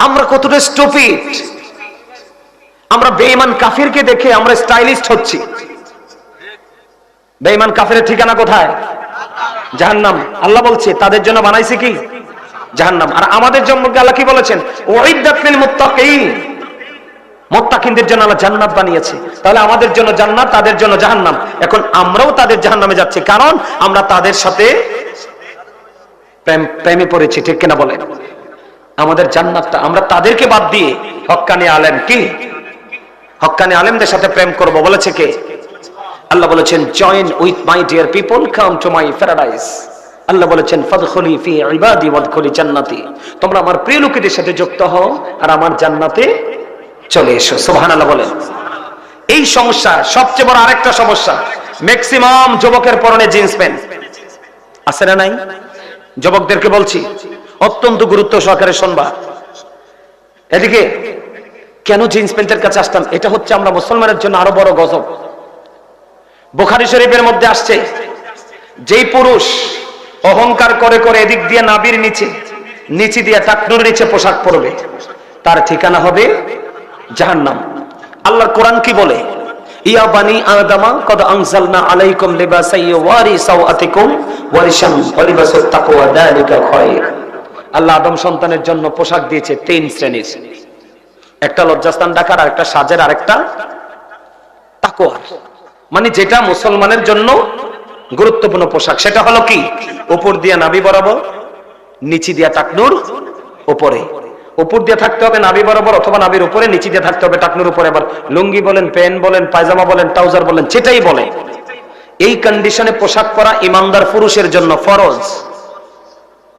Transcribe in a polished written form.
আমরা কতটা স্টুপিড! আমরা বেঈমান কাফিরকে দেখে আমরা স্টাইলিস্ট হচ্ছি। বেঈমান কাফিরের ঠিকানা কোথায়? জাহান্নাম। আল্লাহ বলছে তাদের জন্য বানাইছে কি? জাহান্নাম। আর আমাদের জন্য আল্লাহ কি বলেছেন? উইদ্দাত লিল মুত্তাকিন, মুত্তাকিনদের জন্য আল্লাহ জান্নাত বানিয়েছে। তাহলে আমাদের জন্য জান্নাত, তাদের জন্য জাহান্নাম। এখন আমরাও তাদের জাহান্নামে যাচ্ছি, কারণ আমরা তাদের সাথে প্রেমে পড়েছি। ঠিক কিনা বলেন? আমাদের জান্নাতটা আমরা তাদেরকে বাদ দিয়ে হক্কানি আলেম কি হক্কানি আলেমদের সাথে প্রেম করব বলেছে কে? আল্লাহ বলেছেন join with my dear people, come to my paradise. Allah বলেছেন ফাদখুলি ফি ইবাদি ওয়াদখুলি জান্নাতি, তোমরা আমার প্রিয় লোকেদের সাথে যুক্ত হও আর আমার জান্নাতে চলে এসো। সুবহানাল্লাহ বলেন। এই সমস্যা সবচেয়ে বড় আরেকটা সমস্যা, ম্যাক্সিমাম যুবকের পরনে জিন্স প্যান্ট আছে না নাই? যুবকদেরকে বলছি অত্যন্ত গুরুত্ব সহকারে শুনবা। এদিকে কেন জিন্স প্যান্টের কাছে আসতাম? এটা হচ্ছে আমরা মুসলমানের জন্য আরো বড় গজব। বুখারী শরীফের মধ্যে আসছে, যেই পুরুষ অহংকার করে করে এদিক দিয়ে নাভির নিচে দিয়ে টাকনুর নিচে পোশাক পরবে, তার ঠিকানা হবে জাহান্নাম। আল্লাহর কোরআন কি বলে? ইয়া বানি আদম কদ আনজালনা আলাইকুম লিবাসান ইউওয়ারি সাওআতিকুম ওয়া রিশান ওয়া লিবাসুত তাকওয়া যালিকা খায়র। আল্লাহ আদম সন্তানের জন্য পোশাক দিয়েছে তিন শ্রেণীর, একটা লজ্জাস্থান ঢাকার, আরেকটা সাজের, আরেকটা তাকওয়ার। মানে যেটা মুসলমানের জন্য গুরুত্বপূর্ণ পোশাক সেটা হলো কি? উপর দিয়ে নাভি বরাবর, নিচে দিয়ে টাকনুর উপরে। উপর দিয়ে থাকতে হবে নাভি বরাবর অথবা নাভির উপরে, নিচে দিয়ে থাকতে হবে টাকনুর উপরে। আবার লুঙ্গি বলেন, প্যান্ট বলেন, পায়জামা বলেন, ট্রাউজার বলেন, যেটাই বলেন, এই কন্ডিশনে পোশাক পরা ইমানদার পুরুষের জন্য ফরজ।